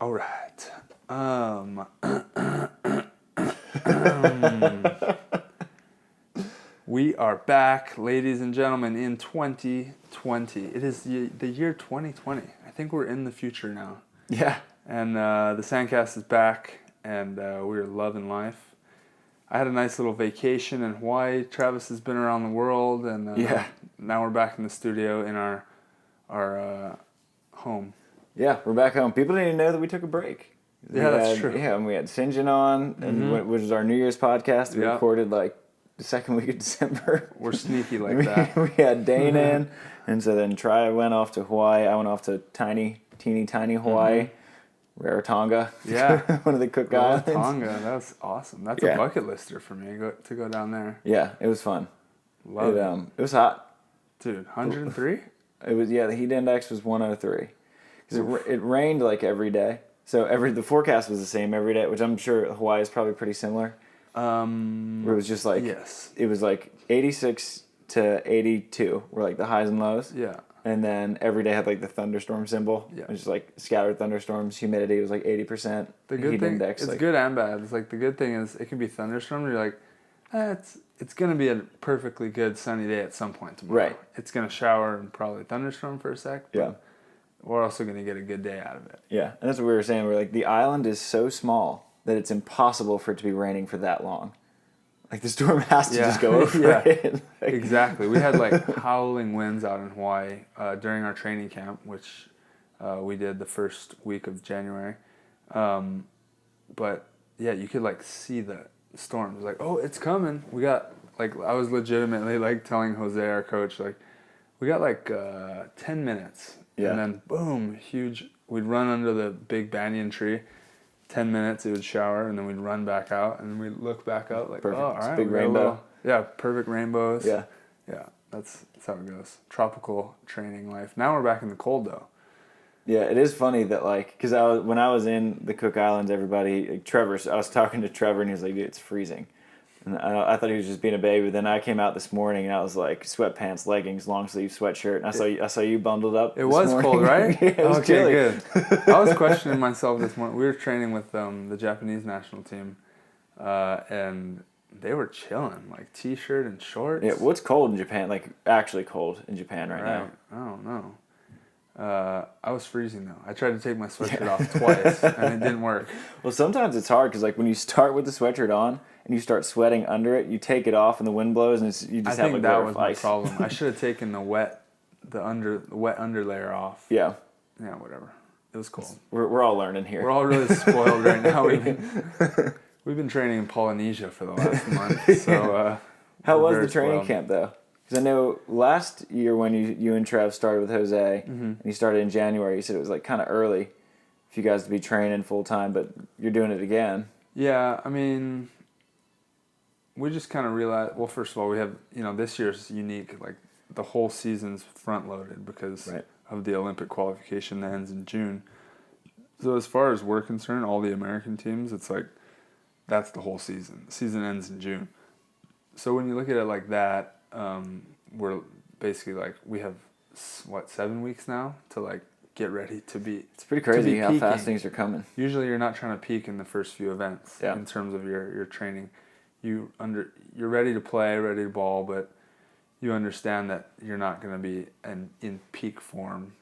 All right. We are back, ladies and gentlemen, in 2020. It is the year 2020. I think we're in the future now. Yeah. And the SANDCAST is back, and we're loving life. I had a nice little vacation in Hawaii. Travis has been around the world, and now we're back in the studio in our home. Yeah, we're back home. People didn't even know that we took a break. That's true. Yeah, and we had St. John on, and which was our New Year's podcast. We recorded like the second week of December. We're sneaky like that. We had Dane in, and so then went off to Hawaii. I went off to teeny tiny Hawaii, Rarotonga. Yeah, one of the Cook Islands. Rarotonga, that's awesome. That's a bucket lister for me to go down there. Yeah, it was fun. Love it. It was hot, dude. 103. It was the heat index was 103. Because it rained like every day. So the forecast was the same every day, which I'm sure Hawaii is probably pretty similar. Where it was just like it was like 86 to 82 were like the highs and lows. Yeah. And then every day had like the thunderstorm symbol. Yeah. It was just like scattered thunderstorms. Humidity was like 80%. The good heat thing, index, it's good and bad. It's like the good thing is it can be thunderstorms. You're like, it's gonna be a perfectly good sunny day at some point tomorrow. Right. It's gonna shower and probably thunderstorm for a sec. Yeah. We're also gonna get a good day out of it. Yeah, and that's what we were saying. We're like, the island is so small that it's impossible for it to be raining for that long. Like, the storm has to just go over it. Like, exactly. We had like howling winds out in Hawaii during our training camp, which we did the first week of January. But yeah, you could like see the storm. It was like, oh, it's coming. We got like, I was legitimately like telling Jose, our coach, like, we got like 10 minutes. Yeah. And then boom, huge. We'd run under the big banyan tree. 10 minutes, it would shower, and then we'd run back out, and we'd look back up like, perfect. Oh, all right. Big rainbow. Perfect rainbows. Yeah. Yeah, that's how it goes. Tropical training life. Now we're back in the cold, though. Yeah, it is funny that, like, because when I was in the Cook Islands, everybody, like, I was talking to Trevor, and he was like, dude, it's freezing. And I thought he was just being a baby. Then I came out this morning, and I was like, sweatpants, leggings, long sleeve sweatshirt, and I saw you bundled up. It was morning. Cold, right? Yeah, it was chilly. Good. I was questioning myself this morning. We were training with the Japanese national team, and they were chilling, like t-shirt and shorts. Yeah, what's cold in Japan? Like, actually cold in Japan right now? I don't know. I was freezing though. I tried to take my sweatshirt off twice, and it didn't work. Well, sometimes it's hard because, like, when you start with the sweatshirt on and you start sweating under it, you take it off and the wind blows, and you just have like that was my problem. I should have taken the wet underlayer off. Yeah. Yeah, whatever. It was cold. We're all learning here. We're all really spoiled right now. We've been training in Polynesia for the last month. So how was the training camp though? Because I know last year when you and Trev started with Jose, and you started in January, you said it was like kind of early for you guys to be training full time, but you're doing it again. Yeah, I mean, we just kind of realized, well, first of all, we have, this year's unique, like the whole season's front loaded because of the Olympic qualification that ends in June. So as far as we're concerned, all the American teams, it's like, that's the whole season. The season ends in June. So when you look at it like that, we're basically like, we have 7 weeks now to like get ready to be. It's pretty crazy how fast things are coming. Usually you're not trying to peak in the first few events in terms of your training. You're ready to play, ready to ball, but you understand that you're not going to be in peak form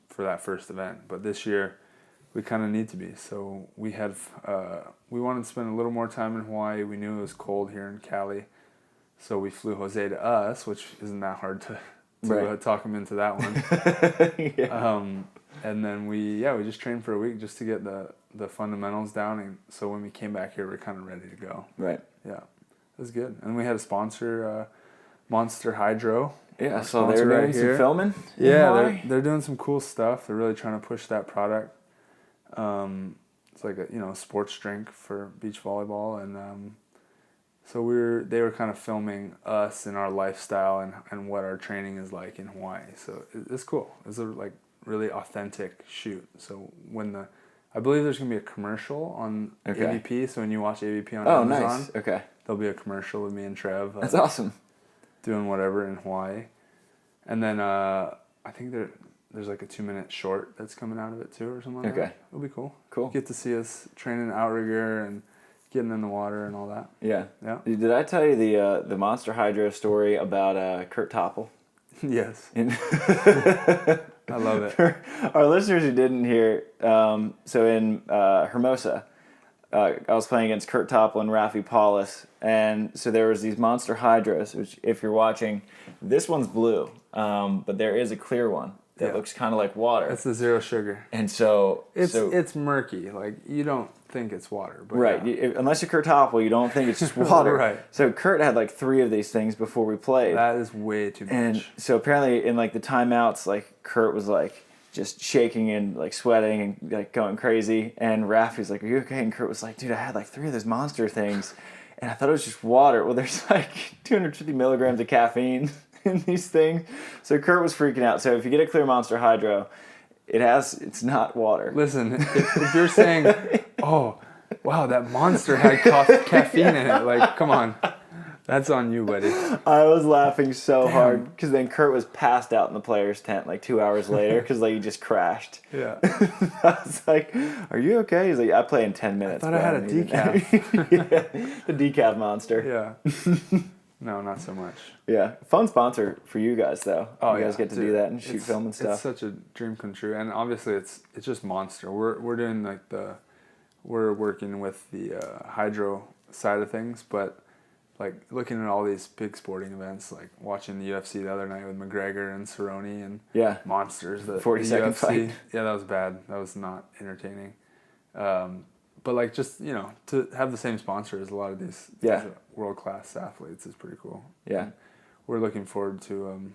for that first event. But this year we kind of need to be. So we wanted to spend a little more time in Hawaii. We knew it was cold here in Cali. So we flew Jose to us, which isn't that hard to talk him into that one. And then we just trained for a week just to get the fundamentals down. And so when we came back here, we're kind of ready to go. Right. Yeah, it was good. And we had a sponsor, Monster Hydro. Yeah, so they're doing some filming. Yeah, they're doing some cool stuff. They're really trying to push that product. It's like a sports drink for beach volleyball, and so they were kind of filming us and our lifestyle and what our training is like in Hawaii. So it's cool. It's a like really authentic shoot. So I believe there's gonna be a commercial on AVP. So when you watch AVP on Amazon, nice. Okay, there'll be a commercial with me and Trev. That's awesome. Doing whatever in Hawaii, and then I think there's like a 2-minute short that's coming out of it too or something like that. It'll be cool. Cool. Get to see us training outrigger and getting in the water and all that. Yeah. Yeah. Did I tell you the Monster Hydro story about Kurt Topple? Yes. I love it. For our listeners who didn't hear, so in Hermosa, I was playing against Kurt Topple and Rafi Paulus, and so there was these Monster Hydros, which if you're watching, this one's blue, but there is a clear one that looks kind of like water. It's the zero sugar. And so it's murky. Like, you don't think it's water. But right. Unless you're Kurt Topple, you don't think it's just water. Right. So Kurt had like 3 of these things before we played. That is way too much. And so apparently in like the timeouts, like Kurt was like just shaking and like sweating and like going crazy. And Rafi's like, "Are you okay?" And Kurt was like, "Dude, I had like 3 of those monster things, and I thought it was just water." Well, there's like 250 milligrams of caffeine in these things. So Kurt was freaking out. So if you get a clear Monster Hydro, it's not water. Listen, if you're saying, "Oh, wow, that Monster had caffeine in it," like, come on. That's on you, buddy. I was laughing so hard because then Kurt was passed out in the players' tent like 2 hours later because like he just crashed. Yeah. I was like, "Are you okay?" He's like, "I play in 10 minutes." I thought I had a decaf. Yeah, the decaf monster. Yeah. No, not so much. Yeah, fun sponsor for you guys though. Oh, you guys get to do that and shoot film and stuff. It's such a dream come true, and obviously it's just Monster. We're doing like we're working with the hydro side of things, but like looking at all these big sporting events, like watching the UFC the other night with McGregor and Cerrone and Monsters. The 40-second UFC fight. Yeah, that was bad. That was not entertaining. But like just, to have the same sponsor as a lot of these world-class athletes is pretty cool. Yeah. And we're looking forward to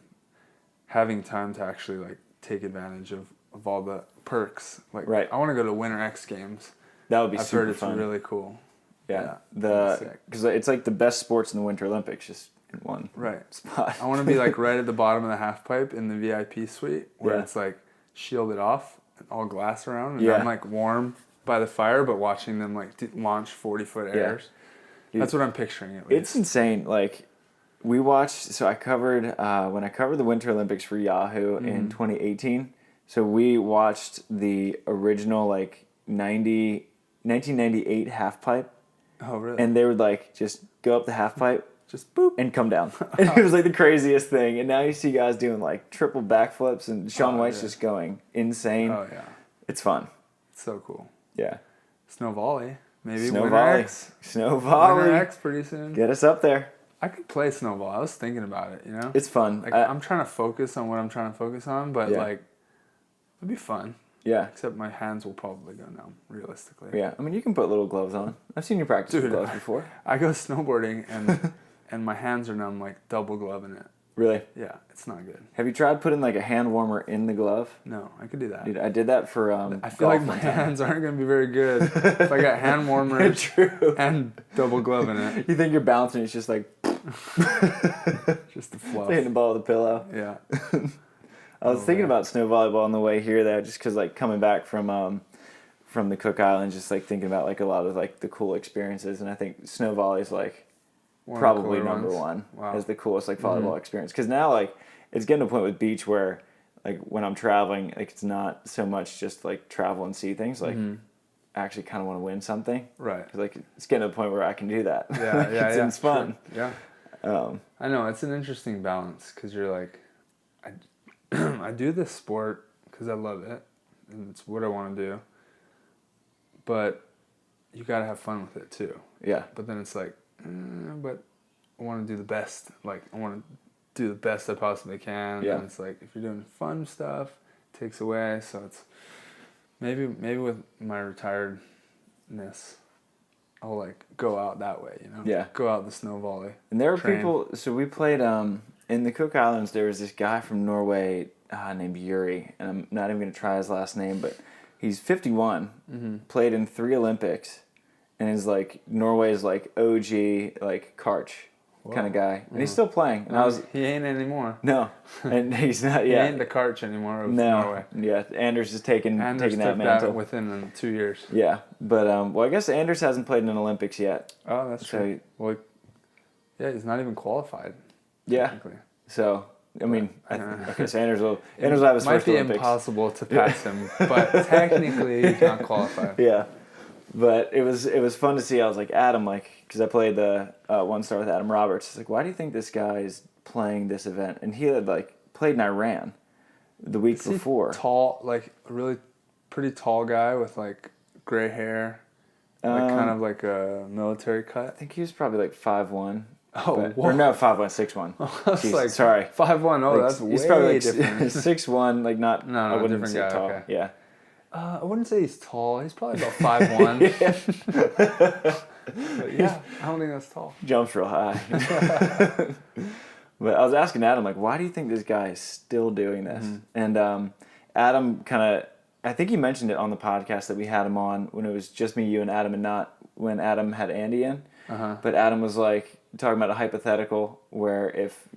having time to actually like take advantage of all the perks. Like, I want to go to Winter X Games. That would be I've super heard it's fun. Really cool. Yeah. Because it's like the best sports in the Winter Olympics just in one spot. I want to be like right at the bottom of the half pipe in the VIP suite where it's like shielded off and all glass around, and I'm like warm by the fire, but watching them like launch 40-foot airs. That's what I'm picturing at least. It's insane. Like, we watched. So I covered when I covered the Winter Olympics for Yahoo in 2018. So we watched the original like 1998 half pipe. Oh, really? And they would like just go up the half pipe, just boop, and come down. And it was like the craziest thing. And now you see guys doing like triple backflips, and Shaun White's just going insane. Oh yeah, it's fun. It's so cool. Yeah. Snow volley, maybe. Snow Winter volley. X. Snow volley. Winter X pretty soon. Get us up there. I could play snow volley. I was thinking about it. It's fun. Like, I'm trying to focus on what I'm trying to focus on, but like, it'd be fun. Yeah. Except my hands will probably go numb, realistically. Yeah. I mean, you can put little gloves on. I've seen you practice with gloves before. I go snowboarding and my hands are numb, like double gloving it. Really? Yeah, it's not good. Have you tried putting like a hand warmer in the glove? No, I could do that. Dude, I did that for I feel like my hands aren't going to be very good if I got hand warmers and double gloving it. You think you're bouncing, it's just like... just the fluff. Hitting the ball with a pillow. Yeah. I was thinking about snow volleyball on the way here, though, just because like coming back from the Cook Islands, just like thinking about like a lot of like the cool experiences, and I think snow volley is like probably number one as the coolest like volleyball experience. Because now like it's getting to a point with beach where like when I'm traveling, like it's not so much just like travel and see things, like I actually kind of want to win something. Right. Because like it's getting to a point where I can do that. Yeah, It's fun. Sure. Yeah. I know it's an interesting balance because you're like, I do this sport because I love it and it's what I want to do, but you got to have fun with it too. Yeah. But then it's like, but I want to do the best. Like, I want to do the best I possibly can. Yeah. And it's like, if you're doing fun stuff, it takes away. So it's maybe with my retiredness, I'll like go out that way, Yeah. Go out the snow volley. And there were people, so we played, in the Cook Islands, there was this guy from Norway named Yuri, and I'm not even going to try his last name, but he's 51, played in 3 Olympics, and is like Norway's like OG, like Karch kind of guy. And he's still playing. And he ain't anymore. No, and he's not, He ain't the Karch anymore of Norway. Yeah, Anders is taking that mantle. That within 2 years. Yeah, but, well, I guess Anders hasn't played in an Olympics yet. Oh, that's true. Well, yeah, he's not even qualified. Yeah. So, I mean, okay, so Anders will have his first Olympics. Might be impossible to pass him, but technically he's not qualified. Yeah, but it was fun to see. I was like, Adam, like, because I played the 1-star with Adam Roberts. It's like, why do you think this guy is playing this event? And he had like played in Iran the week before. Tall, like a really pretty tall guy with like gray hair, like kind of like a military cut. I think he was probably like 5'1". Oh, or no, 5'1", 6'1". I was Jeez, like, sorry, 5'1". Oh, like, that's he's way probably like different. 6'1", like not. No, I wouldn't different say guy. tall. Okay. Yeah. I wouldn't say he's tall. He's probably about 5'1". But yeah, I don't think that's tall. Jumps real high. But I was asking Adam, like, why do you think this guy is still doing this? Mm-hmm. And Adam kind of, I think he mentioned it on the podcast that we had him on when it was just me, you, and Adam, and not when Adam had Andy in. Uh-huh. But Adam was like talking about a hypothetical where if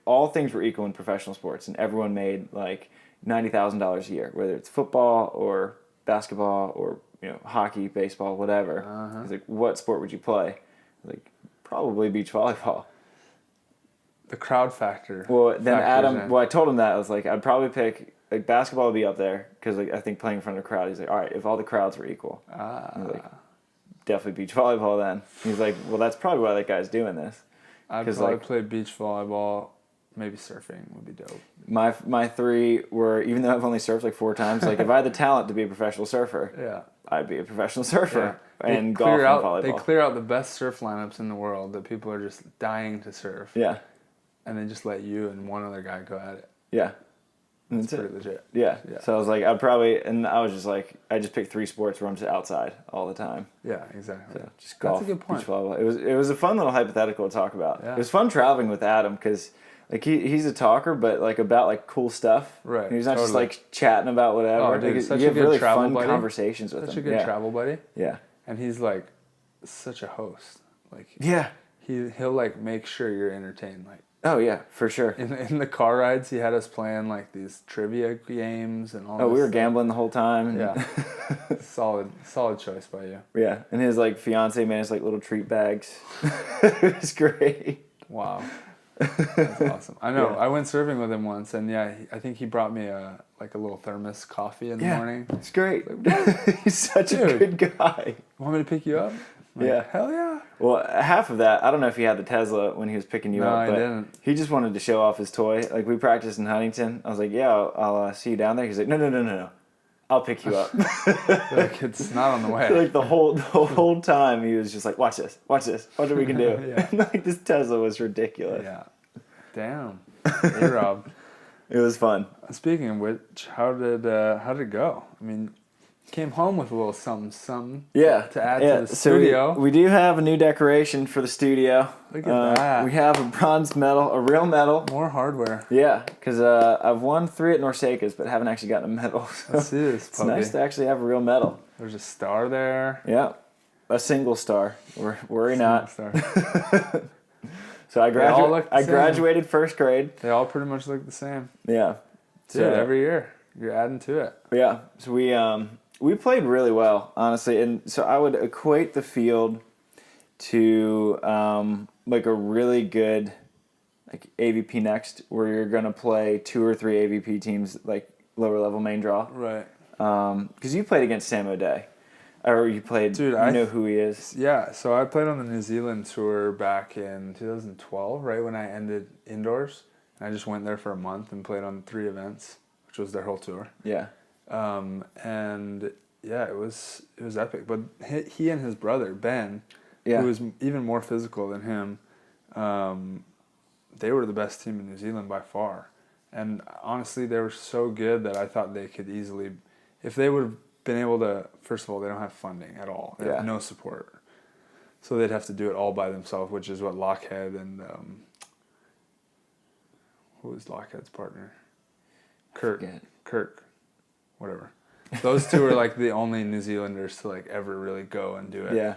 all things were equal in professional sports and everyone made like $90,000 a year, whether it's football or basketball or hockey, baseball, whatever. Uh-huh. He's like, what sport would you play? Like, probably beach volleyball. The crowd factor. Well, then Adam, I told him that. I was like, I'd probably pick, like, basketball would be up there because, like, I think playing in front of a crowd, he's like, all right, if all the crowds were equal. I was like, definitely beach volleyball then. He's like, well, that's probably why that guy's doing this. I'd probably play beach volleyball. Maybe surfing would be dope. My three were, even though I've only surfed like 4 times, like if I had the talent to be a professional surfer, I'd be a professional surfer. Yeah. And golf and volleyball. They clear out the best surf lineups in the world that people are just dying to surf. Yeah. And they just let you and one other guy go at it. Yeah. That's pretty legit. Yeah. So I was like, I was just like, I just picked 3 sports where I'm just outside all the time. Yeah, exactly. So just golf, that's a good point. beach volleyball. It was a fun little hypothetical to talk about. Yeah. It was fun traveling with Adam because like he's a talker, but like about like cool stuff. Right. And he's not just like chatting about whatever. Oh, dude, you have really fun conversations with him. Such a good travel buddy. Yeah. And he's like such a host. Like he'll like make sure you're entertained. Like, oh yeah, for sure. In the car rides, he had us playing like these trivia games and all. Oh, we were gambling the whole time. Yeah. solid choice by you. Yeah, and his like fiance made us like little treat bags. It was great. Wow. That's awesome. I know. Yeah. I went surfing with him once, and I think he brought me a little thermos coffee in the morning. It's great. Like, he's such a good guy. Want me to pick you up? Like, hell yeah. Well, half of that, I don't know if he had the Tesla when he was picking you up, but didn't. He just wanted to show off his toy. Like, we practiced in Huntington. I was like, yeah, I'll see you down there. He's like, no. I'll pick you up. Like, it's not on the way. Like, the whole time, he was just like, watch this. Watch what we can do. And, like, this Tesla was ridiculous. Yeah. Damn. Hey, Rob. It was fun. Speaking of which, how did it go? I mean, came home with a little something to add to the studio. So we do have a new decoration for the studio. Look at that. We have a bronze medal, a real medal. More hardware. Yeah, because I've won 3 at Norseca's, but haven't actually gotten a medal. So let's see this, it's nice to actually have a real medal. There's a star there. Yeah, a single star. Worry not. Star. So I graduated first grade. They all pretty much look the same. Yeah. Dude, every year you're adding to it. Yeah. So we played really well, honestly, and so I would equate the field to like a really good like AVP next, where you're gonna play 2 or 3 AVP teams, like lower level main draw. Right. Because you played against Sam O'Day. Or you played, dude, you know who he is. Yeah, so I played on the New Zealand tour back in 2012, right when I ended indoors. And I just went there for a month and played on 3 events, which was their whole tour. Yeah. And yeah, it was epic. But he and his brother, Ben, who was even more physical than him, they were the best team in New Zealand by far. And honestly, they were so good that I thought they could easily, if they would have been able to, first of all, they don't have funding at all. They have no support. So they'd have to do it all by themselves, which is what Lockhead and, who was Lockhead's partner? Kirk, whatever. Those 2 are like the only New Zealanders to like ever really go and do it. Yeah.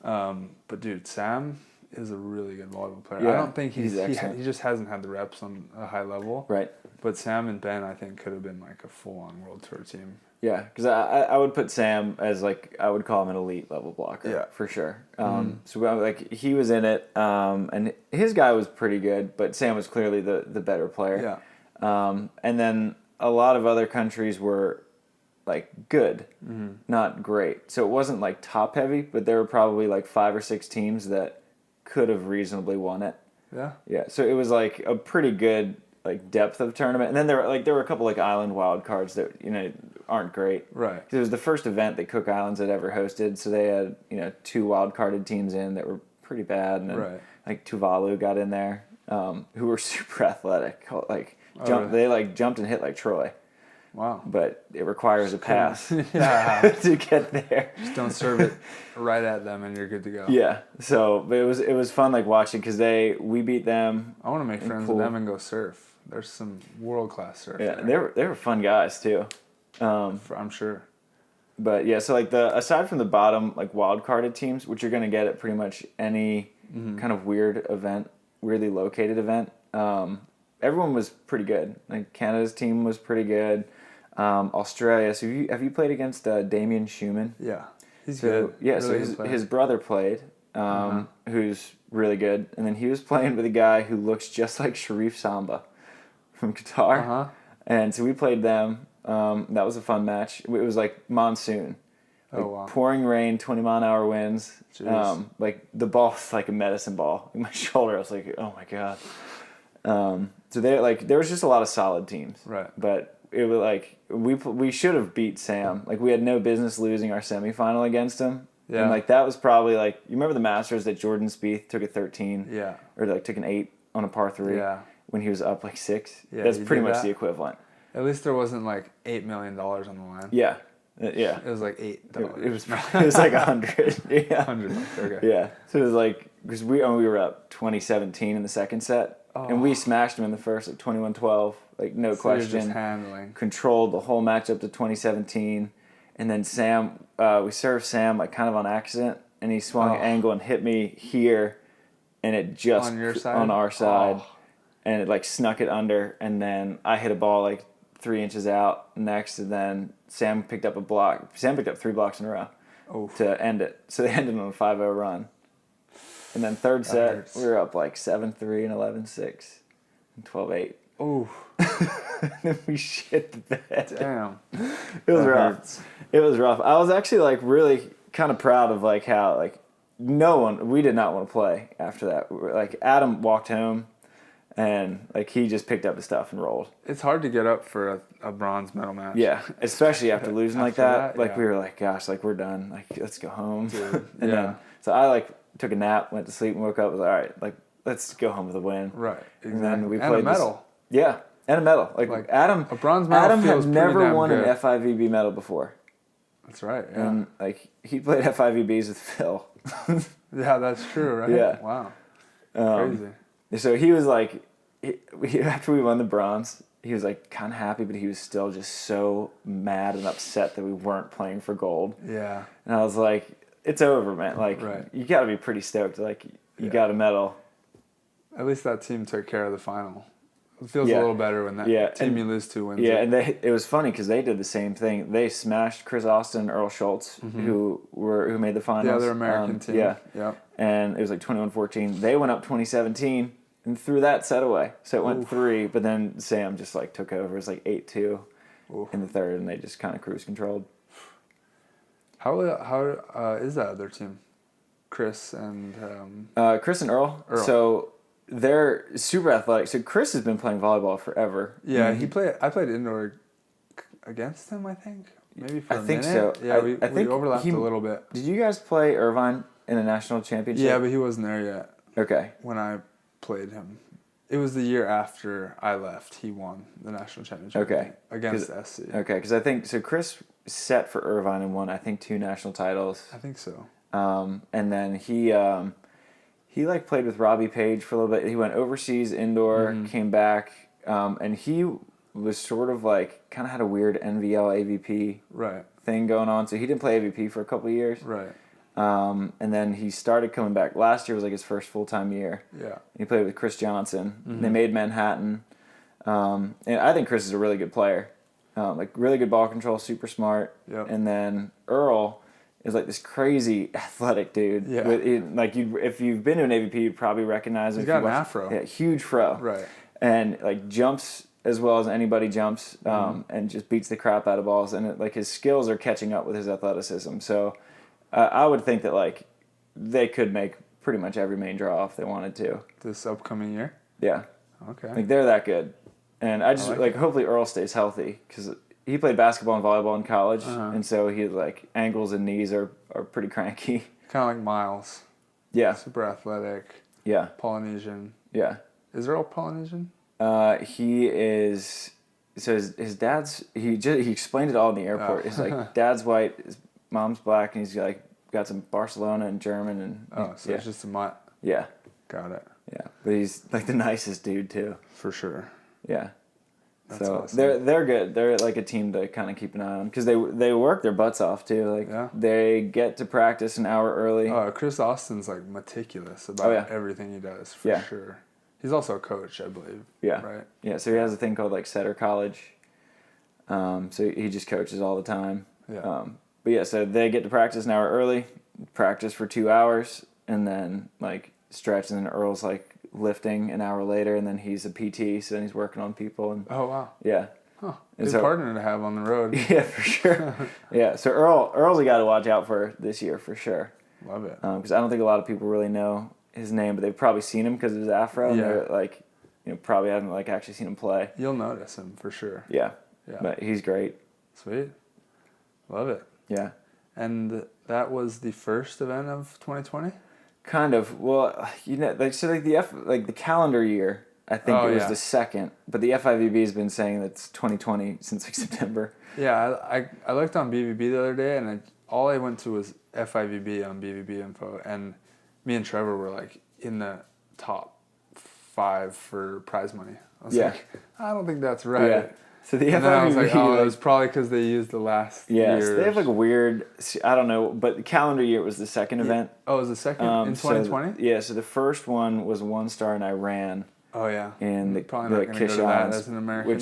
But dude, Sam is a really good volleyball player. Yeah, I don't think he just hasn't had the reps on a high level. Right. But Sam and Ben, I think, could have been like a full-on world tour team. Yeah, because I would put Sam as like I would call him an elite level blocker for sure. So like he was in it, and his guy was pretty good, but Sam was clearly the better player. Yeah. And then a lot of other countries were like good, not great. So it wasn't like top heavy, but there were probably like 5 or 6 teams that could have reasonably won it. Yeah. Yeah. So it was like a pretty good like depth of tournament, and then there were a couple like island wild cards that aren't great. Right. It was the first event that Cook Islands had ever hosted, so they had 2 wild carded teams in that were pretty bad, and then, like Tuvalu got in there, who were super athletic, like they like jumped and hit like Troy. Wow. But it requires a pass to get there. Just don't serve it right at them and you're good to go. Yeah. So, but it was fun like watching because we beat them. I want to make friends with them and go surf. There's some world-class surf. Yeah, they were fun guys too. I'm sure. But yeah, so like aside from the bottom like wild carded teams, which you're gonna get at pretty much any kind of weirdly located event, everyone was pretty good. Like Canada's team was pretty good. Australia. So have you played against Damien Schumann? Yeah, he's good. Yeah, really so his brother played, who's really good, and then he was playing with a guy who looks just like Sharif Samba from Qatar, and so we played them. That was a fun match. It was like monsoon, like pouring rain, 20-mile-an-hour winds. Like the ball was like a medicine ball in my shoulder. I was like, oh my god. So there was just a lot of solid teams, right? But it was like we should have beat Sam. Like we had no business losing our semifinal against him. Yeah. And like that was probably like you remember the Masters that Jordan Spieth took a 13. Yeah. Or like took an 8 on a par 3. Yeah. When he was up like 6. Yeah. That's pretty much the equivalent. At least there wasn't like $8 million on the line. Yeah. Yeah. It was like $8. It was like 100. Yeah. $100. Okay. Yeah. So it was like because we were up 20-17 in the second set. And we smashed him in the first, like 21-12, like no question. You're just handling. Controlled the whole match up to 2017, and then Sam, we served Sam like kind of on accident, and he swung an angle and hit me here, and it just on your side? On our side, and it like snuck it under, and then I hit a ball like 3 inches out next, and then Sam picked up a block. Sam picked up 3 blocks in a row to end it, so they ended on a 5-0 run. And then third set, we were up like 7-3 and 11-6 and 12-8. Oh. And then we shit the bed. Damn. It was rough. Hurts. It was rough. I was actually like really kind of proud of like how like we did not want to play after that. Like Adam walked home and like he just picked up his stuff and rolled. It's hard to get up for a bronze medal match. Yeah, especially after losing like that. Like we were like, gosh, like we're done. Like let's go home. Dude, and then, so I like took a nap, went to sleep, and woke up. Was like, all right, like let's go home with a win. Right. Exactly. And then we played a medal. Yeah, and a medal. Like Adam, a bronze medal. Adam feels had never won good. an FIVB medal before. That's right. Yeah. And like he played FIVBs with Phil. Yeah, that's true. Right. Yeah. Wow. Crazy. So he was like, after we won the bronze, he was like kind of happy, but he was still just so mad and upset that we weren't playing for gold. Yeah. And I was like, it's over, man. Like, you got to be pretty stoked. Like, you got a medal. At least that team took care of the final. It feels a little better when that team you lose to wins. Yeah, and it was funny because they did the same thing. They smashed Chris Austin and Earl Schultz, who made the finals. The other American team. Yeah. And it was like 21-14. They went up 2017 and threw that set away. So it went 3, but then Sam just like took over. It was like 8-2 in the third, and they just kind of cruise controlled. How is that other team? Chris and Earl. So they're super athletic. So Chris has been playing volleyball forever. Yeah, I played indoor against him, I think. Maybe for a minute. So. Yeah, we overlapped a little bit. Did you guys play Irvine in a national championship? Yeah, but he wasn't there yet. Okay. When I played him. It was the year after I left. He won the national championship. Okay. Against SC. Okay, because I think so. Chris set for Irvine and won, I think, 2 national titles. I think so. And then he like played with Robbie Page for a little bit. He went overseas indoor, came back, and he was sort of like kind of had a weird NVL AVP thing going on. So he didn't play AVP for a couple of years. Right. And then he started coming back. Last year was like his first full-time year. Yeah. He played with Chris Johnson. They made Manhattan. And I think Chris is a really good player. Like really good ball control, super smart. Yep. And then Earl is like this crazy athletic dude. Yeah. If you've been to an AVP, you'd probably recognize him. He's got an afro. Yeah, huge fro. Right. And like jumps as well as anybody jumps, and just beats the crap out of balls. And like his skills are catching up with his athleticism. So I would think that like they could make pretty much every main draw if they wanted to. This upcoming year? Yeah. Okay. Like they're that good. And I just like hopefully Earl stays healthy because he played basketball and volleyball in college, and so his like ankles and knees are pretty cranky. Kind of like Miles. Yeah. Super athletic. Yeah. Polynesian. Yeah. Is Earl Polynesian? He is. So his dad's he explained it all in the airport. He's like dad's white, his mom's black, and he's like got some Barcelona and German and. So it's just a mutt. Yeah. Got it. Yeah, but he's like the nicest dude too. For sure. Yeah. That's so awesome. they're good. They're like a team to kind of keep an eye on because they work their butts off too. Like they get to practice an hour early. Chris Austin's like meticulous about everything he does for sure. He's also a coach, I believe. Yeah. Right. Yeah. So he has a thing called like Setter College. So he just coaches all the time. Yeah. But yeah, so they get to practice an hour early, practice for 2 hours, and then like stretch, and then Earl's like lifting an hour later, and then he's a PT, so then he's working on people. And oh wow. Yeah. Huh. Good partner to have on the road. Yeah, for sure. Yeah, so Earl's a guy to watch out for this year for sure. Love it. Because I don't think a lot of people really know his name, but they've probably seen him because of his afro. And they're like, probably haven't like actually seen him play. You'll notice him for sure. Yeah. Yeah. But he's great. Sweet. Love it. Yeah. And that was the first event of 2020? Kind of. Well, the calendar year, I think it was the second, but the FIVB has been saying that it's 2020 since like September. Yeah, I looked on BVB the other day, and all I went to was FIVB on BVB info, and me and Trevor were like in the top 5 for prize money. I was like, I don't think that's right. Yeah. So the FIVB, then I was like, it was probably because they used the last year. So they have like a weird, I don't know, but the calendar year was the second event. Oh, it was the second in 2020? So the first one was 1 star in Iran. Oh, yeah. And probably not going to go to that as an American.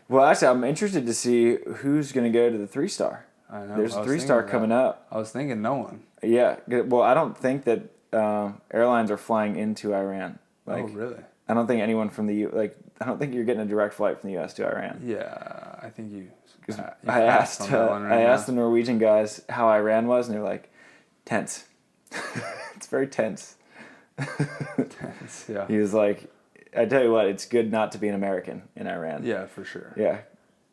Well, actually, I'm interested to see who's going to go to the 3 star. I know. There's a 3 star coming up. I was thinking no one. Yeah. Well, I don't think that airlines are flying into Iran. Oh, really? I don't think anyone from I don't think you're getting a direct flight from the U.S. to Iran. Yeah, I think you I asked the Norwegian guys how Iran was, and they're like, tense. It's very tense. Tense, yeah. He was like, I tell you what, it's good not to be an American in Iran. Yeah, for sure. Yeah.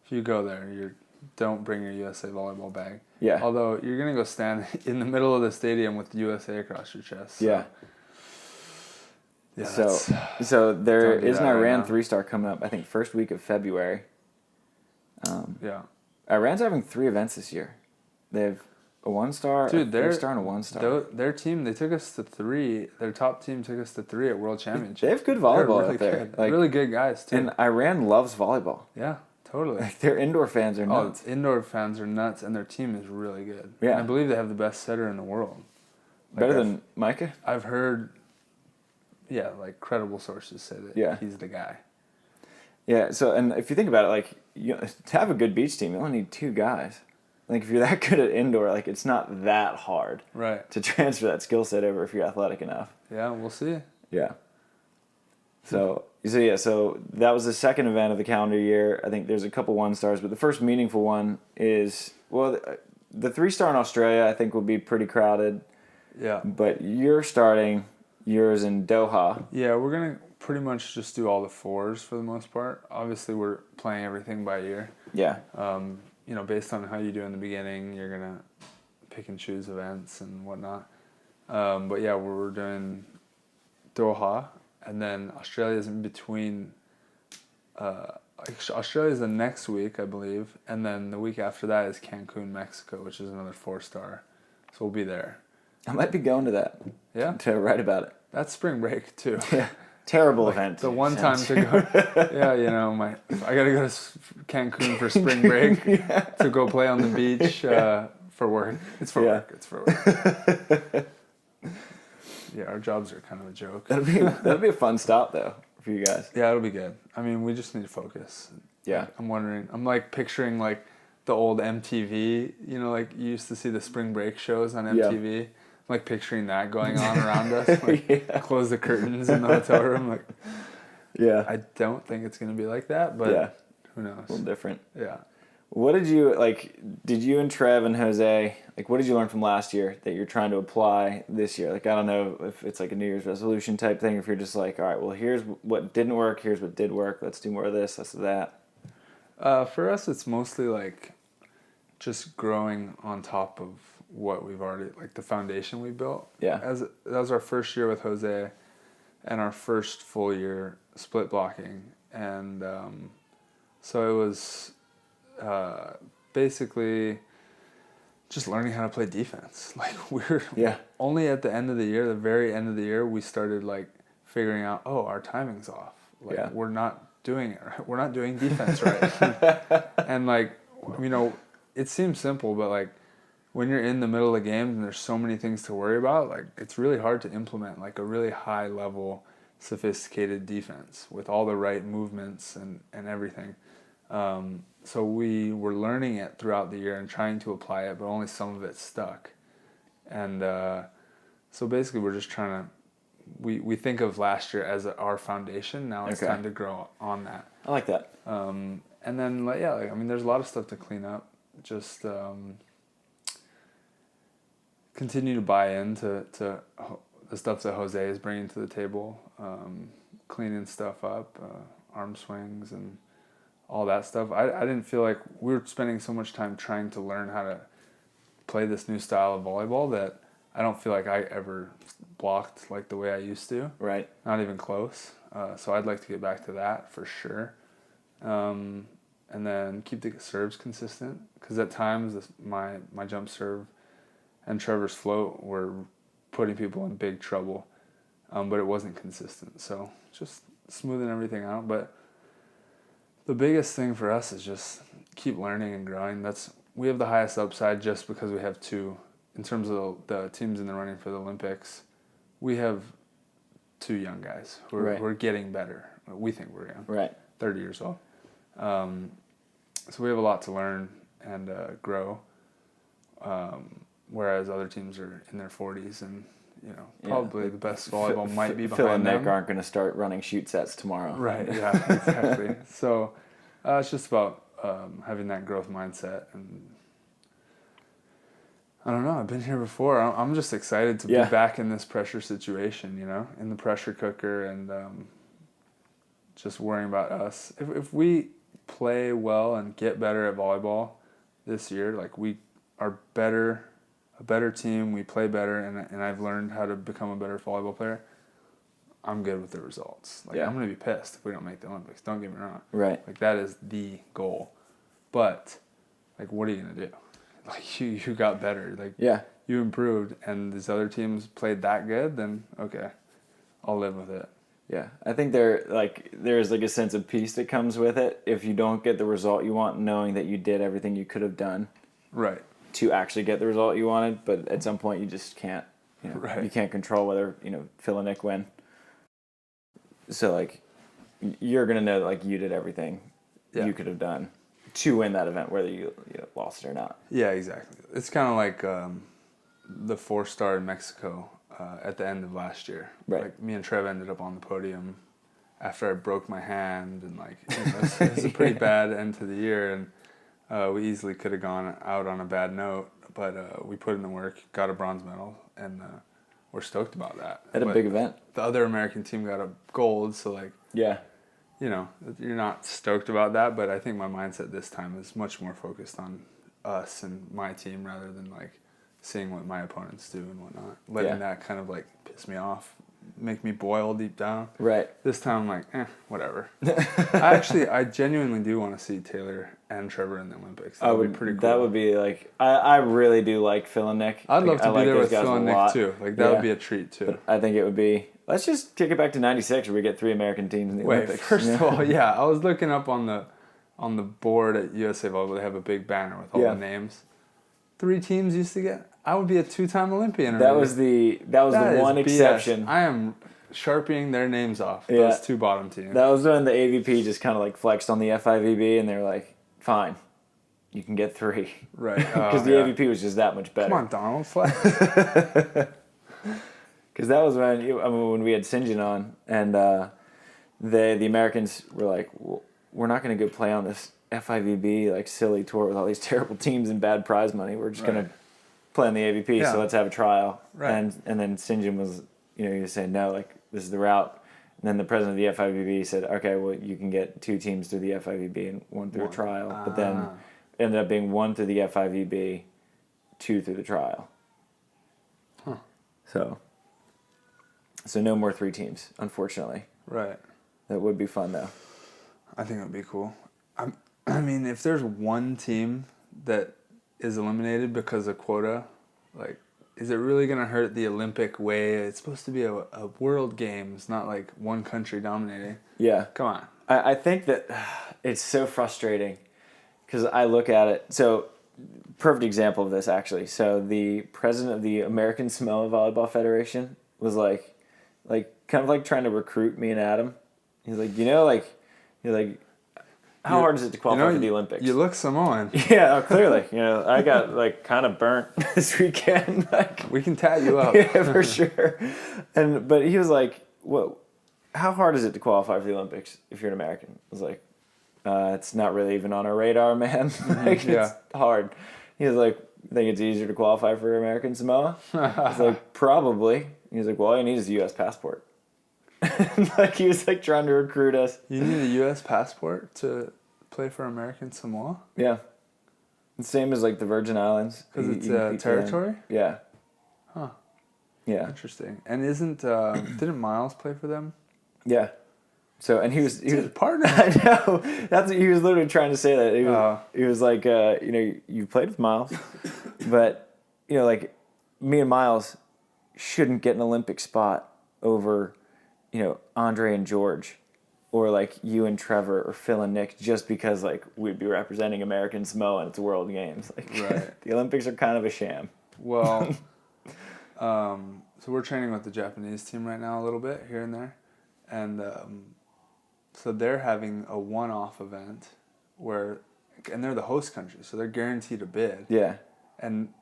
If you go there, don't bring your USA volleyball bag. Yeah. Although you're gonna go stand in the middle of the stadium with USA across your chest. So. Yeah. Yeah. So there is an Iran 3 star coming up. I think first week of February. Yeah. Iran's having 3 events this year. They have a 1 star, a 3 star, and a 1 star. Their team, they took us to 3. Their top team took us to 3 at World Championships. They have good volleyball really out there. Good. Like, really good guys too. And Iran loves volleyball. Yeah, totally. Like their indoor fans are nuts. Indoor fans are nuts, and their team is really good. Yeah. And I believe they have the best setter in the world. Better than Micah? I've heard. Yeah, like credible sources say that he's the guy. Yeah, so, and if you think about it, like, to have a good beach team, you only need 2 guys. Like, if you're that good at indoor, like, it's not that hard to transfer that skill set over if you're athletic enough. Yeah, we'll see. Yeah. So that was the second event of the calendar year. I think there's a couple 1 stars, but the first meaningful one is, well, the 3 star in Australia, I think, will be pretty crowded. Yeah. But you're starting yours in Doha. Yeah, we're going to pretty much just do all the 4s for the most part. Obviously, we're playing everything by ear. Yeah. Based on how you do in the beginning, you're going to pick and choose events and whatnot. But yeah, we're doing Doha, and then Australia's in between. Australia's the next week, I believe, and then the week after that is Cancun, Mexico, which is another 4 star. So we'll be there. I might be going to that. Yeah? To write about it. That's spring break, too. Yeah. Terrible event. The one time to go. Yeah, I got to go to Cancun for spring break to go play on the beach for work. It's for work. It's for work. Yeah, our jobs are kind of a joke. That'd be a fun stop, though, for you guys. Yeah, it'll be good. I mean, we just need to focus. Yeah. Like, I'm wondering. I'm like picturing like the old MTV. You know, like you used to see the spring break shows on MTV. I'm like picturing that going on around us. Like close the curtains in the hotel room. Like, I don't think it's gonna be like that, but who knows? A little different. Yeah. What did you like? Did you and Trev and Jose like? What did you learn from last year that you're trying to apply this year? Like, I don't know if it's like a New Year's resolution type thing. If you're just like, all right, well, here's what didn't work. Here's what did work. Let's do more of this, less of that. For us, it's mostly like just growing on top of what we've already, like the foundation we built. Yeah. That was our first year with Jose, and our first full year split blocking, and so it was basically just learning how to play defense. Like we're only at the end of the year, the very end of the year, we started like figuring out, oh, our timing's off. Like we're not doing it right. We're not doing defense right. And like, you know, it seems simple, but like when you're in the middle of the game and there's so many things to worry about, like it's really hard to implement like a really high level, sophisticated defense with all the right movements and everything. So we were learning it throughout the year and trying to apply it, but only some of it stuck. And so basically we're just trying to, we think of last year as our foundation. Now it's time to grow on that. I like that. And then, like, I mean, there's a lot of stuff to clean up. Just continue to buy into the stuff that Jose is bringing to the table, cleaning stuff up, arm swings and all that stuff. I didn't feel like we were spending so much time trying to learn how to play this new style of volleyball that I don't feel like I ever blocked like the way I used to. Right. Not even close. So I'd like to get back to that for sure. And then keep the serves consistent, because at times my jump serve and Trevor's float were putting people in big trouble, but it wasn't consistent. So just smoothing everything out. But the biggest thing for us is just keep learning and growing. We have the highest upside just because we have two, in terms of the teams in the running for the Olympics, we have two young guys who are getting better. We think we're young. Right. 30 years old. So we have a lot to learn and grow, whereas other teams are in their 40s and, you know, probably the best volleyball might be behind Phil and Nick them. aren't going to start running shoot sets tomorrow. Right, yeah, exactly. So it's just about having that growth mindset. And I don't know, I've been here before. I'm just excited to be back in this pressure situation, you know, in the pressure cooker, and just worrying about us. If we play well and get better at volleyball this year, like we are a better team, we play better, and I've learned how to become a better volleyball player, I'm good with the results. Like I'm going to be pissed if we don't make the Olympics. Don't get me wrong. Right. Like that is the goal. But like, what are you going to do? Like you got better. Like you improved, and these other teams played that good, then okay, I'll live with it. Yeah, I think there's like a sense of peace that comes with it if you don't get the result you want, knowing that you did everything you could have done. Right. To actually get the result you wanted, but at some point you just can't. You know, you can't control whether Phil and Nick win. So like, you're gonna know that like you did everything you could have done to win that event, whether you lost it or not. Yeah, exactly. It's kind of like the 4-star in Mexico at the end of last year. Right. Like me and Trev ended up on the podium after I broke my hand, and like it was a pretty bad end to the year, and we easily could have gone out on a bad note, but we put in the work, got a bronze medal, and we're stoked about that. At a big event. The other American team got a gold, so like you know, you're not stoked about that, but I think my mindset this time is much more focused on us and my team rather than like seeing what my opponents do and whatnot. Letting that kind of like piss me off, make me boil deep down. Right. This time I'm like, whatever. I genuinely do want to see Taylor and Trevor in the Olympics. That would be pretty cool. That would be like, I really do like Phil and Nick. I'd love to be there with Phil and Nick too. Like that would be a treat too. But I think it would be, let's just kick it back to 96 where we get 3 American teams in the Olympics. First of all, I was looking up on the board at USA Volleyball. They have a big banner with all the names. 3 teams used to get. I would be a 2-time Olympian. That was the one exception. I am sharpieing their names off. Those two bottom teams. That was when the AVP just kind of like flexed on the FIVB, and they were like, "Fine, you can get 3." Right. Because the AVP was just that much better. Come on, Donald, flex. Because that was when we had St. John on, and the Americans were like, well, "We're not going to go play on this FIVB like silly tour with all these terrible teams and bad prize money. We're just going to play on the AVP. So let's have a trial." Right. And then St. John was, he was saying, "No, like this is the route." And then the president of the FIVB said, "Okay, well you can get 2 teams through the FIVB and 1 through a trial." But then it ended up being 1 through the FIVB, 2 through the trial. Huh. So no more 3 teams, unfortunately. Right. That would be fun though. I think it would be cool. I mean, if there's one team that is eliminated because of quota, like, is it really going to hurt the Olympic way? It's supposed to be a world games, not like one country dominating. Yeah. Come on. I think that it's so frustrating because I look at it. So, perfect example of this, actually. So, the president of the American Samoa Volleyball Federation was like kind of like trying to recruit me and Adam. He's like, how hard is it to qualify for the Olympics? You look Samoan. Yeah, clearly. I got like kind of burnt this weekend. Like, we can tat you up. Yeah, for sure. But he was like, "What? How hard is it to qualify for the Olympics if you're an American?" I was like, "It's not really even on our radar, man. It's hard." He was like, "Think it's easier to qualify for American Samoa?" I was like, "Probably." He was like, "Well, all you need is a U.S. passport." Like he was like trying to recruit us. You need a U.S. passport to play for American Samoa? Yeah. The same as like the Virgin Islands. Because it's a territory? Yeah. Huh. Yeah. Interesting. And didn't Miles play for them? Yeah. So, and he was partner. I know. That's what he was literally trying to say. That he was like, you played with Miles, but like me and Miles shouldn't get an Olympic spot over, Andre and George, or like you and Trevor or Phil and Nick, just because like we'd be representing American Samoa and it's World Games. Like, right. The Olympics are kind of a sham. Well, so we're training with the Japanese team right now a little bit here and there, and so they're having a one-off event and they're the host country, so they're guaranteed a bid. Yeah. And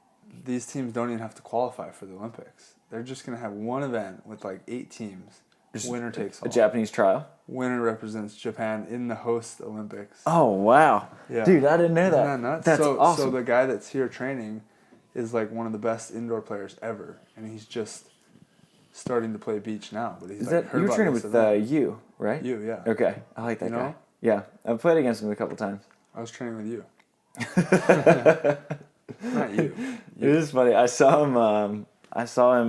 these teams don't even have to qualify for the Olympics. They're just gonna have one event with like 8 teams. Winner takes all. A Japanese trial? Winner represents Japan in the host Olympics. Oh, wow. Yeah. Dude, I didn't know that. Isn't that nuts? That's awesome. So the guy that's here training is like one of the best indoor players ever, and he's just starting to play beach now. But he's you were training with you, right? You, yeah. Okay, I like that guy. Yeah, I've played against him a couple times. I was training with you. Not you. It is funny. I saw him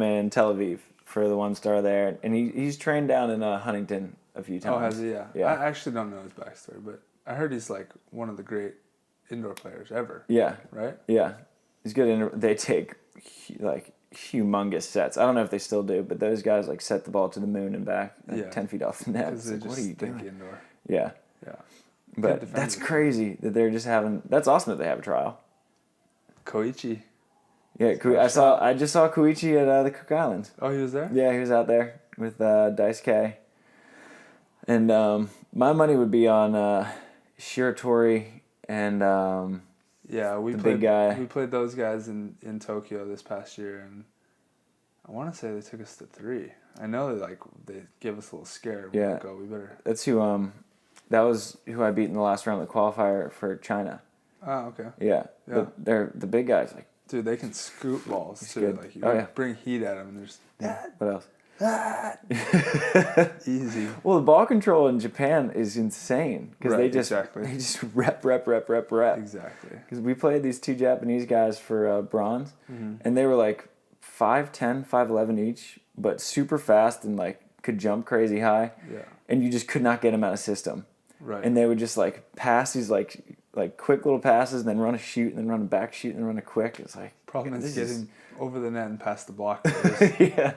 in Tel Aviv for the 1 star there, and he's trained down in Huntington a few times. Oh, has he? Yeah. Yeah. I actually don't know his backstory, but I heard he's like one of the great indoor players ever. Yeah. Right? Yeah. He's good. They take like humongous sets. I don't know if they still do, but those guys like set the ball to the moon and back, 10 feet off the net. Because they just what are you think doing? Indoor. Yeah. Yeah. But that's crazy that they're just having. That's awesome that they have a trial. Koichi. Yeah, I just saw Koichi at the Cook Islands. Oh, he was there? Yeah, he was out there with Dice K. And my money would be on Shiratori and big guy. We played those guys in Tokyo this past year, and I want to say they took us to 3. I know they gave us a little scare. We better. That's who. That was who I beat in the last round of the qualifier for China. Oh, okay. Yeah. They're the big guys. Like, dude, they can scoop balls too. Good. Like you bring heat at them, and there's what else? Easy. Well, the ball control in Japan is insane because they just rep. Exactly. Because we played these 2 Japanese guys for bronze, and they were like 5'10", 5'11" each, but super fast and like could jump crazy high. Yeah. And you just could not get them out of system. Right. And they would just like pass these like quick little passes, and then run a shoot, and then run a back shoot, and then run a quick. It's like problem is getting over the net and past the block. Yeah.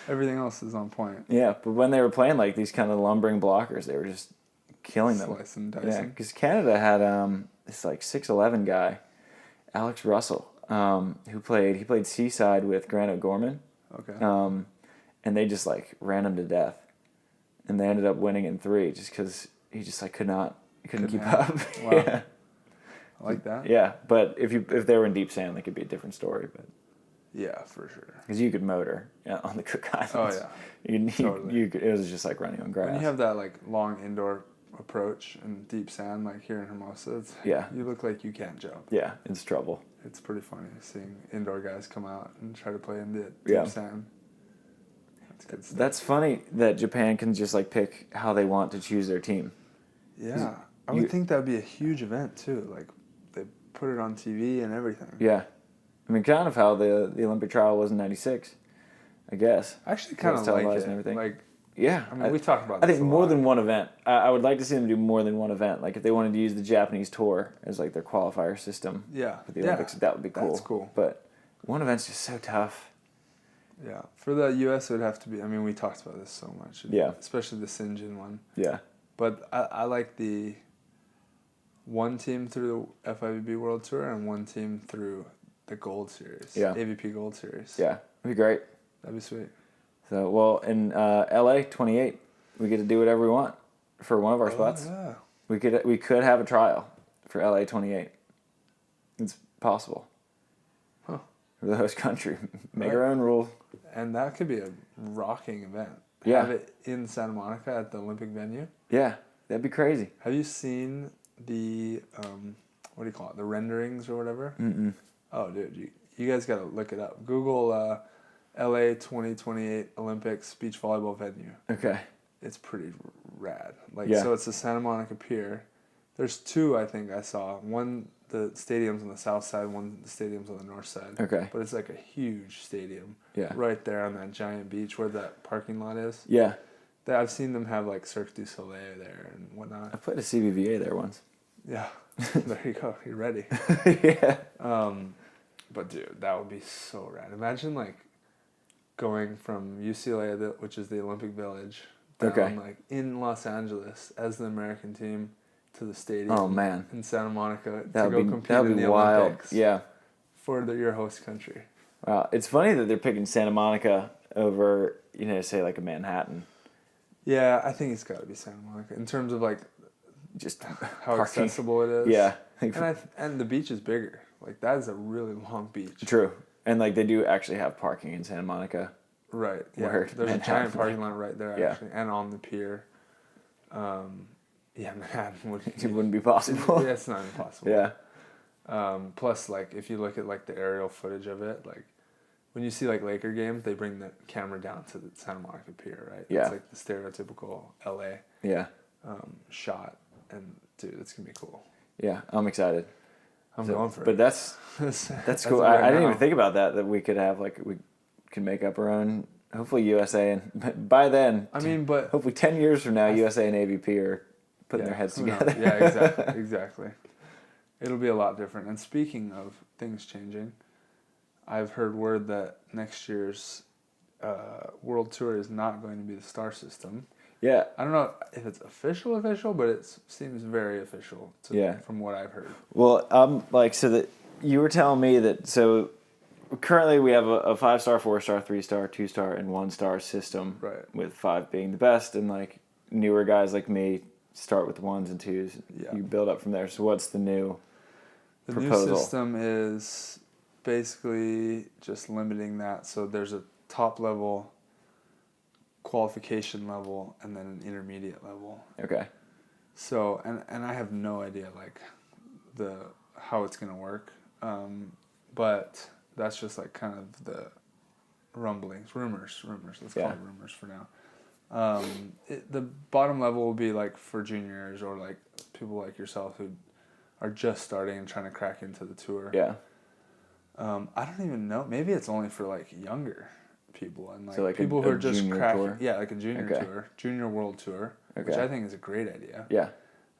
Everything else is on point. Yeah, but when they were playing like these kind of lumbering blockers, they were just killing them. Slicing and dicing. Yeah, because Canada had this like 6'11" guy, Alex Russell, he played Seaside with Grant O'Gorman. Okay. and they just like ran him to death, and they ended up winning in 3 just because he just like couldn't keep up. Wow. Yeah. I like that. Yeah, but if they were in deep sand, that could be a different story. But yeah, for sure. Because you could motor on the Cook Islands. Oh yeah, totally. It was just like running on grass. When you have that like long indoor approach and deep sand, like here in Hermosa, you look like you can't jump. Yeah, it's trouble. It's pretty funny seeing indoor guys come out and try to play in the deep sand. That's good stuff. That's funny that Japan can just like pick how they want to choose their team. Yeah, I would think that would be a huge event too. Like they put it on TV and everything. Yeah, I mean, kind of how the Olympic trial was in '96, I guess. I actually kind of like it. And everything. Like, yeah, I mean, we talked about this I think a more lot. than one event. I would like to see them do more than one event. Like if they wanted to use the Japanese tour as like their qualifier system for the Olympics, that would be cool. That's cool. But one event's just so tough. Yeah, for the U.S. it would have to be. I mean, we talked about this so much. Yeah, especially the Sinjin one. Yeah, but I like the one team through the FIVB World Tour and one team through the Gold Series. Yeah, AVP Gold Series. Yeah, that'd be great. That'd be sweet. So, well, in LA 28, we get to do whatever we want for one of our spots. Yeah. We could have a trial for LA 28. It's possible. Huh. For the host country. Make our own rules. And that could be a rocking event. Yeah. Have it in Santa Monica at the Olympic venue. Yeah, that'd be crazy. Have you seen the, what do you call it, the renderings or whatever? Mm-mm. Oh, dude, you guys got to look it up. Google LA 2028 Olympics beach volleyball venue. Okay. It's pretty rad. So it's the Santa Monica Pier. There's 2, I think I saw. One, the stadium's on the south side, one, the stadium's on the north side. Okay. But it's like a huge stadium. Yeah. Right there on that giant beach where that parking lot is. Yeah. I've seen them have like Cirque du Soleil there and whatnot. I played a CBVA there once. Yeah. There you go. You're ready. Yeah. But dude, that would be so rad. Imagine like going from UCLA, which is the Olympic Village, down like in Los Angeles as the American team to the stadium. Oh man. In Santa Monica that to go compete in the wild. Olympics. Yeah. For your host country. Wow, it's funny that they're picking Santa Monica over, say like a Manhattan. Yeah, I think it's got to be Santa Monica in terms of like just how accessible it is. Yeah. And the beach is bigger. Like that is a really long beach. True. And like they do actually have parking in Santa Monica. Right. Yeah. There's a giant parking lot right there actually, and on the pier. Manhattan wouldn't be possible. Yeah, it's not impossible. Yeah. Plus, like if you look at like the aerial footage of it, like when you see like Laker games, they bring the camera down to the Santa Monica Pier, right? Yeah. It's like the stereotypical LA. Yeah. Shot, and dude, it's gonna be cool. Yeah, I'm excited. I'm going for it. But that's cool. I didn't even think about that we could have we can make up our own. Hopefully USA, and by then, but hopefully 10 years from now, USA and AVP are putting their heads together. Yeah, exactly. It'll be a lot different. And speaking of things changing, I've heard word that next year's World Tour is not going to be the star system. Yeah. I don't know if it's official, but it seems very official from what I've heard. Well, so that you were telling me that, so currently we have a 5-star, 4-star, 3-star, 2-star, and 1-star system. Right. With 5 being the best, and like newer guys like me start with 1s and 2s. Yeah. You build up from there. So what's the new proposal? The new system is basically just limiting that. So there's a top level, qualification level, and then an intermediate level. Okay. So and I have no idea like how it's gonna work, but that's just like kind of the rumblings, rumors. Let's call it rumors for now. The bottom level will be like for juniors or like people like yourself who are just starting and trying to crack into the tour. Yeah. I don't even know. Maybe it's only for like younger people and like, so like people who are just cracking. Tour? Yeah, like a junior tour, junior world tour, which I think is a great idea. Yeah.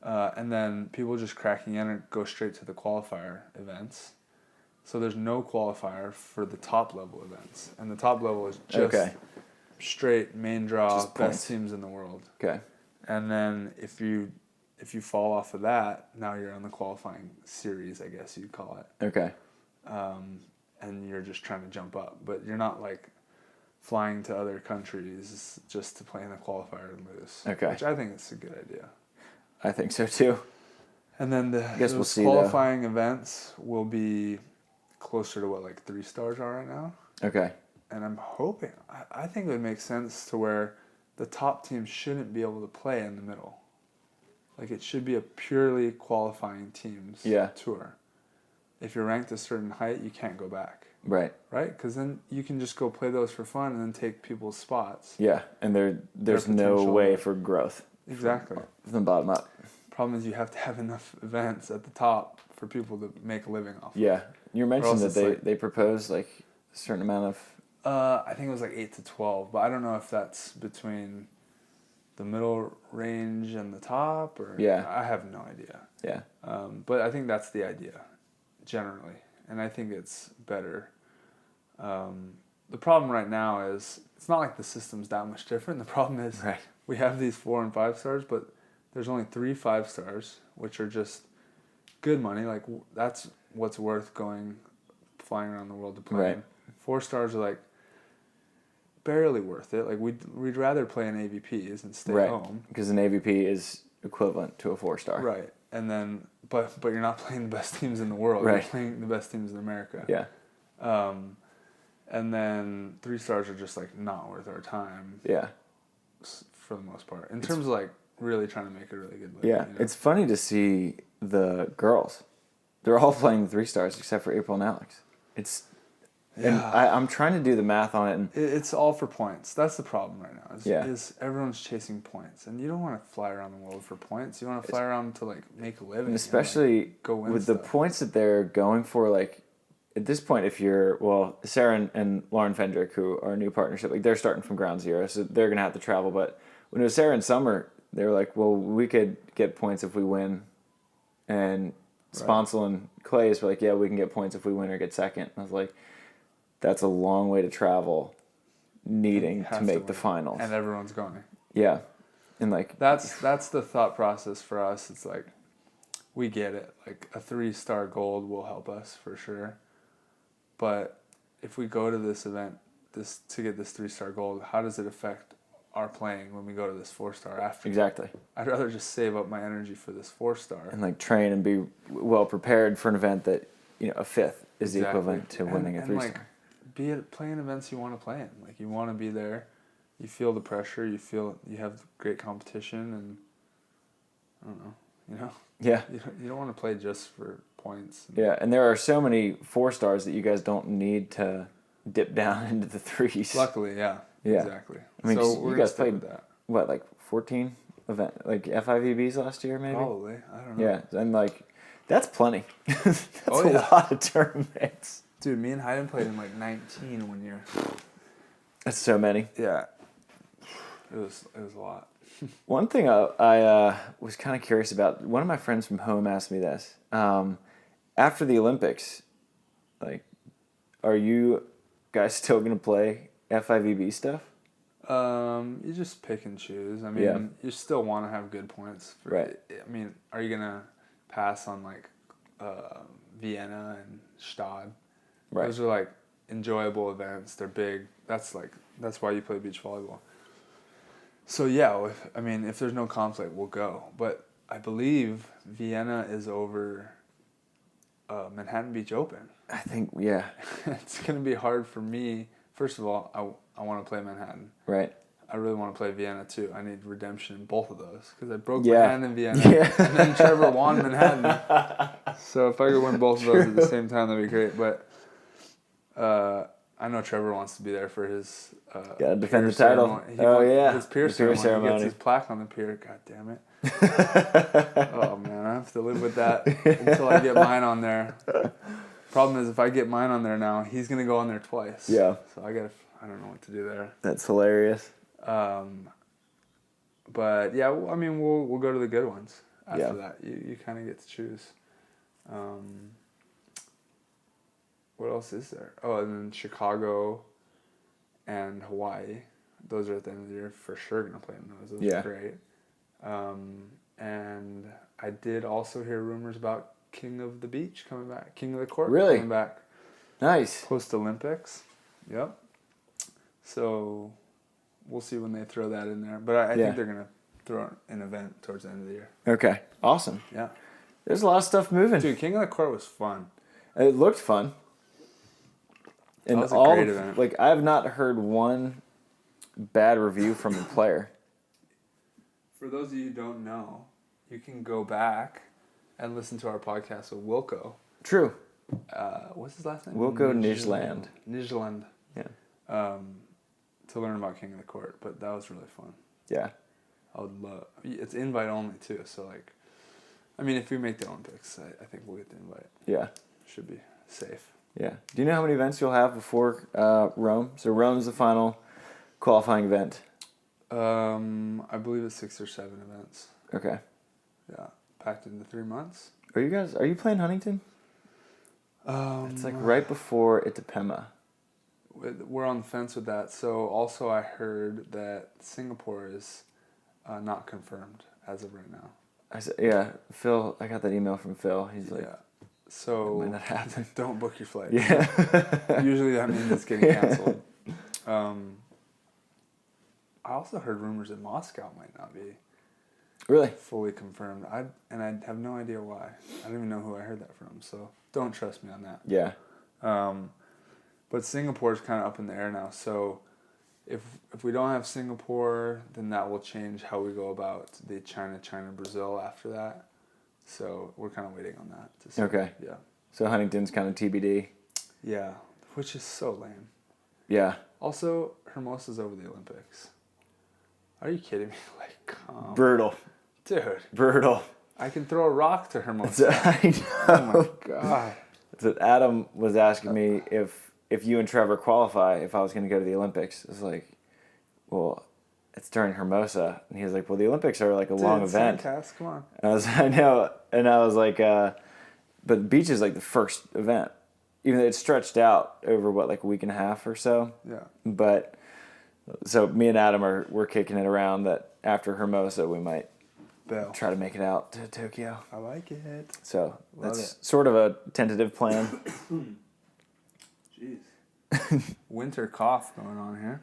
And then people just cracking in and go straight to the qualifier events. So there's no qualifier for the top level events, and the top level is just straight main draw, best teams in the world. Okay. And then if you fall off of that, now you're on the qualifying series, I guess you'd call it. Okay. And you're just trying to jump up, but you're not like flying to other countries just to play in the qualifier and lose. Okay. Which I think is a good idea. I think so too. And then those qualifying events will be closer to what, like 3 stars are right now. Okay. And I'm hoping, I think it would make sense to where the top teams shouldn't be able to play in the middle. Like, it should be a purely qualifying teams tour. If you're ranked a certain height, you can't go back. Right. Right? Because then you can just go play those for fun and then take people's spots. Yeah, and there's no way for growth. Exactly. From the bottom up. Problem is you have to have enough events at the top for people to make a living off of. Yeah. You mentioned that they proposed like a certain amount of... I think it was like 8 to 12, but I don't know if that's between the middle range and the top, or I have no idea. Yeah. But I think that's the idea, generally, and I think it's better. The problem right now is it's not like the system's that much different. The problem is we have these 4 and 5 stars, but there's only 3 5 stars, which are just good money. Like, that's what's worth flying around the world to play. Right. 4 stars are like barely worth it. Like, we'd rather play in AVPs and stay home. Because an AVP is equivalent to a 4-star. Right. And then, but you're not playing the best teams in the world. You're playing the best teams in America. Yeah. And then 3 stars are just like not worth our time. Yeah. For the most part, in terms of like really trying to make a really good living. Yeah, it's funny to see the girls. They're all playing the 3 stars except for April and Alex. And I'm trying to do the math on it. And it's all for points. That's the problem right now. Is everyone's chasing points. And you don't want to fly around the world for points. You want to fly around to like make a living. And especially go win with stuff. The points that they're going for, like at this point, if you're, Sarah and Lauren Fendrick, who are a new partnership, like they're starting from ground zero, so they're going to have to travel. But when it was Sarah and Summer, they were like, well, we could get points if we win. And Sponsel and Clays were like, yeah, we can get points if we win or get second. And I was like, that's a long way to travel needing to make the finals. And everyone's going. Yeah. And like that's the thought process for us. It's like, we get it. Like, a 3-star gold will help us for sure. But if we go to this event to get this 3-star gold, how does it affect our playing when we go to this 4-star after? Exactly. I'd rather just save up my energy for this 4-star. And like train and be well prepared for an event that, a 5th is the equivalent to winning a 3-star. Like, playing events you want to play in. Like, you want to be there. You feel the pressure. You feel you have great competition, and I don't know, Yeah. You don't want to play just for points. And there are so many 4-stars that you guys don't need to dip down into the 3s. Luckily, yeah. Exactly. I mean, so you guys played what, like 14 like FIVBs last year, maybe? Probably. I don't know. Yeah, and like that's plenty. That's a lot of tournaments. Dude, me and Hayden played in like 19 one year. That's so many. Yeah. It was a lot. One thing I was kind of curious about, one of my friends from home asked me this. After the Olympics, like, are you guys still going to play FIVB stuff? You just pick and choose. I mean, you still want to have good points. Right. I mean, are you going to pass on like Vienna and Stade? Right. Those are like enjoyable events. They're big. That's why you play beach volleyball. So yeah, if there's no conflict, we'll go. But I believe Vienna is over Manhattan Beach Open. I think, yeah. It's going to be hard for me. First of all, I want to play Manhattan. Right. I really want to play Vienna too. I need redemption in both of those because I broke my hand in Vienna and then Trevor won Manhattan. So if I could win both of those at the same time, that'd be great. But I know Trevor wants to be there for his gotta defend the title. His pier ceremony. He gets his plaque on the pier. God damn it. Oh man, I have to live with that until I get mine on there. Problem is, if I get mine on there now, he's gonna go on there twice. Yeah. So I don't know what to do there. That's hilarious. But yeah, we'll go to the good ones after that. You kind of get to choose. What else is there? Oh, and then Chicago and Hawaii. Those are at the end of the year. For sure going to play in those. Those are great. And I did also hear rumors about King of the Beach coming back. King of the Court coming back. Nice. Post-Olympics. Yep. So we'll see when they throw that in there. But I think they're going to throw an event towards the end of the year. Okay. Awesome. Yeah. There's a lot of stuff moving. Dude, King of the Court was fun. It looked fun. And that was a great event. Like, I have not heard one bad review from a player. For those of you who don't know, you can go back and listen to our podcast with Wilco. True. What's his last name? Wilco Nijland. Nijland. Yeah. To learn about King of the Court, but that was really fun. Yeah. I would love. It's invite only too, so like, I mean, if we make the Olympics, I think we'll get the invite. Yeah. Should be safe. Yeah. Do you know how many events you'll have before Rome? So Rome's the final qualifying event. I believe it's 6 or 7 events. Okay. Yeah, packed into 3 months. Are you playing Huntington? It's like right before Itapema. We're on the fence with that. So also I heard that Singapore is not confirmed as of right now. I said, yeah, Phil. I got that email from Phil. He's like, so it might not happen. Don't book your flight. Yeah. Usually that means it's getting canceled. I also heard rumors that Moscow might not be really fully confirmed. I have no idea why. I don't even know who I heard that from. So don't trust me on that. Yeah. But Singapore's kind of up in the air now. So if we don't have Singapore, then that will change how we go about the China-Brazil after that. So we're kind of waiting on that. To see. Okay. Yeah. So Huntington's kind of TBD. Yeah, which is so lame. Yeah. Also, Hermosa's over the Olympics. Are you kidding me? Like, brutal. Dude. Brutal. I can throw a rock to Hermosa. I know. Oh my God. So Adam was asking me if you and Trevor qualify, if I was going to go to the Olympics. It's like, well, it's during Hermosa. And he was like, well, the Olympics are like a long event. SANDCAST, come on. And I know. And I was like, but the beach is like the first event. Even though it's stretched out over, like a week and a half or so. Yeah. But, so me and Adam we're kicking it around that after Hermosa we might try to make it out to Tokyo. I like it. So that's sort of a tentative plan. Jeez. Winter cough going on here.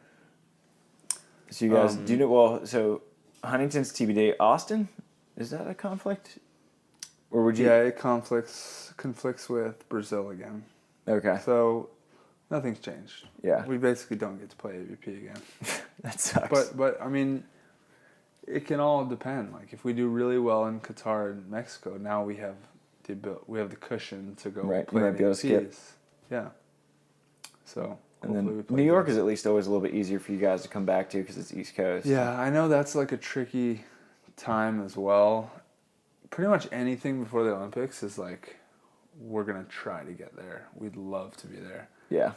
So you guys, do you know, well, so Huntington's TBD. Austin, is that a conflict? Or would you? Yeah, it conflicts with Brazil again. Okay. So nothing's changed. Yeah. We basically don't get to play AVP again. That sucks. But I mean, it can all depend. Like if we do really well in Qatar and Mexico, now we have the cushion to go right. play you might be able to skip. Yeah. So. And then New York is at least always a little bit easier for you guys to come back to because it's East Coast. Yeah, I know that's like a tricky time as well. Pretty much anything before the Olympics is like, we're going to try to get there. We'd love to be there. Yeah.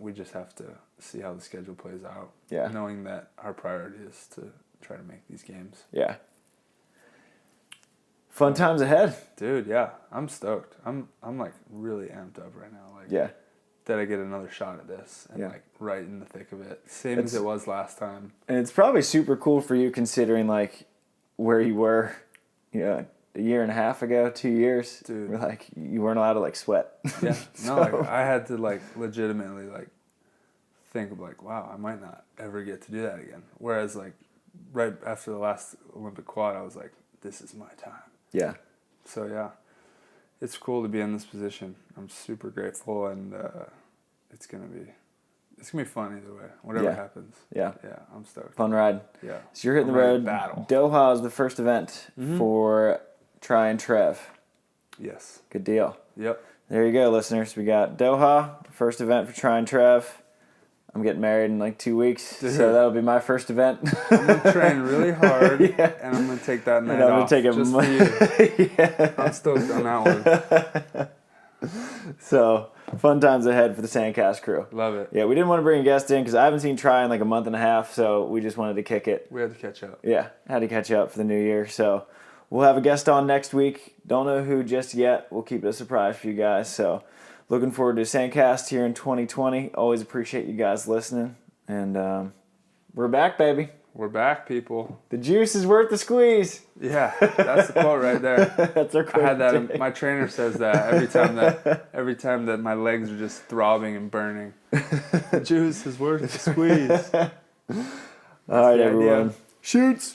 We just have to see how the schedule plays out. Yeah. Knowing that our priority is to try to make these games. Yeah. Fun times ahead. Dude, yeah. I'm stoked. I'm like really amped up right now. Like, yeah. That I get another shot at this and like right in the thick of it. Same as it was last time. And it's probably super cool for you considering like where you were, you know, a year and a half ago, 2 years. Dude. Where like you weren't allowed to like sweat. Yeah. No, like I had to like legitimately like think of like, wow, I might not ever get to do that again. Whereas like right after the last Olympic quad, I was like, this is my time. Yeah. So yeah. It's cool to be in this position. I'm super grateful, and it's gonna be fun either way. Whatever happens. Yeah. Yeah, I'm stoked. Fun ride. Yeah. So you're hitting the road. Battle. Doha is the first event for Try and Trev. Yes. Good deal. Yep. There you go, listeners. We got Doha, first event for Try and Trev. I'm getting married in like 2 weeks, Dude. So that'll be my first event. I'm gonna train really hard, and I'm gonna take that night off. Take just for you. Yeah. I'm stoked on that one. So fun times ahead for the SANDCAST crew. Love it. Yeah, we didn't want to bring a guest in because I haven't seen Try in like a month and a half, so we just wanted to kick it. We had to catch up. Yeah, had to catch up for the new year. So we'll have a guest on next week. Don't know who just yet. We'll keep it a surprise for you guys. So looking forward to SANDCAST here in 2020. Always appreciate you guys listening. And we're back, baby. We're back, people. The juice is worth the squeeze. Yeah, that's the quote right there. That's our quote. I had that. My trainer says that every time that my legs are just throbbing and burning. The juice is worth the squeeze. All right, everyone. Shoots.